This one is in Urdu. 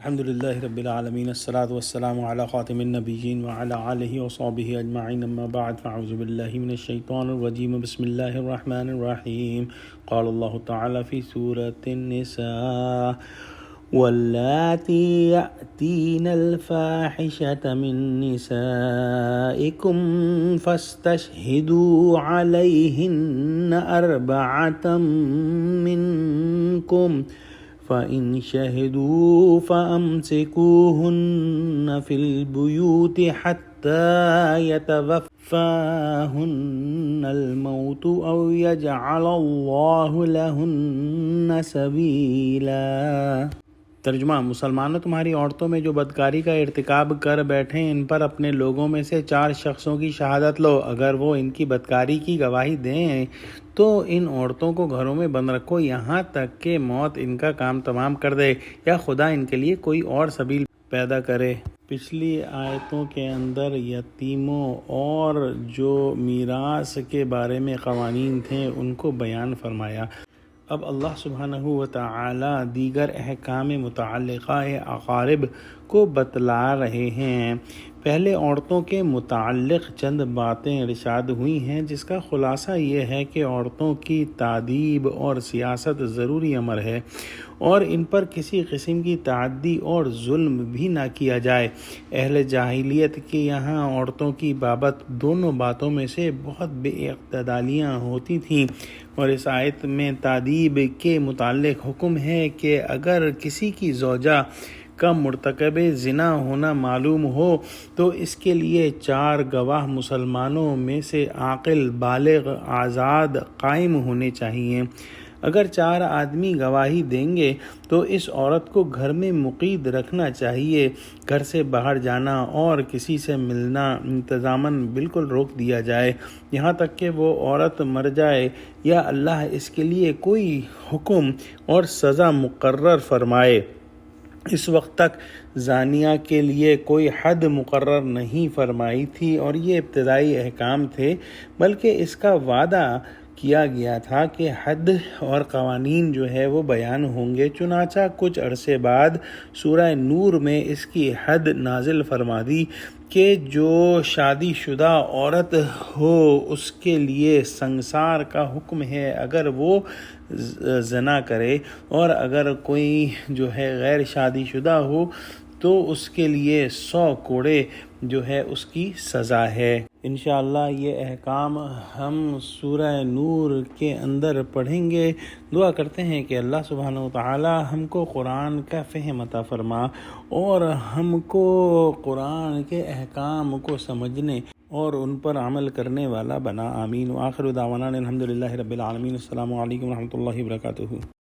الحمد لله رب العالمين الصلاة والسلام على خاتم النبيين وعلى آله وصحبه أجمعين أما بعد فأعوذ بالله من الشيطان الرجيم بسم الله الرحمن الرحيم قال الله تعالى في سورة النساء واللاتي يأتين الفاحشة من نسائكم فاستشهدوا عليهن أربعة منكم فإن شهدوا فأمسكوهن في البيوت حتى يتوفاهن الموت أو يجعل الله لهن سبيلا۔ ترجمہ: مسلمانوں، تمہاری عورتوں میں جو بدکاری کا ارتکاب کر بیٹھیں ان پر اپنے لوگوں میں سے 4 شخصوں کی شہادت لو۔ اگر وہ ان کی بدکاری کی گواہی دیں تو ان عورتوں کو گھروں میں بند رکھو یہاں تک کہ موت ان کا کام تمام کر دے یا خدا ان کے لیے کوئی اور سبیل پیدا کرے۔ پچھلی آیتوں کے اندر یتیموں اور جو میراث کے بارے میں قوانین تھے ان کو بیان فرمایا۔ اب اللہ سبحانہ و تعالی دیگر احکام متعلقہ اقارب کو بتلا رہے ہیں۔ پہلے عورتوں کے متعلق چند باتیں ارشاد ہوئی ہیں جس کا خلاصہ یہ ہے کہ عورتوں کی تادیب اور سیاست ضروری امر ہے اور ان پر کسی قسم کی تعدی اور ظلم بھی نہ کیا جائے۔ اہل جاہلیت کے یہاں عورتوں کی بابت دونوں باتوں میں سے بہت بے اعتدالیاں ہوتی تھیں، اور اس آیت میں تادیب کے متعلق حکم ہے کہ اگر کسی کی زوجہ کا مرتکب زنا ہونا معلوم ہو تو اس کے لیے 4 گواہ مسلمانوں میں سے عاقل، بالغ، آزاد قائم ہونے چاہیے۔ اگر 4 آدمی گواہی دیں گے تو اس عورت کو گھر میں مقید رکھنا چاہیے۔ گھر سے باہر جانا اور کسی سے ملنا انتظاماً بالکل روک دیا جائے یہاں تک کہ وہ عورت مر جائے یا اللہ اس کے لیے کوئی حکم اور سزا مقرر فرمائے۔ اس وقت تک زانیہ کے لیے کوئی حد مقرر نہیں فرمائی تھی اور یہ ابتدائی احکام تھے، بلکہ اس کا وعدہ کیا گیا تھا کہ حد اور قوانین جو ہے وہ بیان ہوں گے۔ چنانچہ کچھ عرصے بعد سورہ نور میں اس کی حد نازل فرما دی کہ جو شادی شدہ عورت ہو اس کے لیے سنگسار کا حکم ہے اگر وہ زنا کرے، اور اگر کوئی جو ہے غیر شادی شدہ ہو تو اس کے لیے 100 کوڑے جو ہے اس کی سزا ہے۔ انشاءاللہ یہ احکام ہم سورہ نور کے اندر پڑھیں گے۔ دعا کرتے ہیں کہ اللہ سبحانہ وتعالی ہم کو قرآن کا فہم عطا فرما اور ہم کو قرآن کے احکام کو سمجھنے اور ان پر عمل کرنے والا بنا۔ آمین۔ وآخر دعوانا الحمدللہ رب العالمین۔ السلام علیکم ورحمۃ اللہ وبرکاتہ۔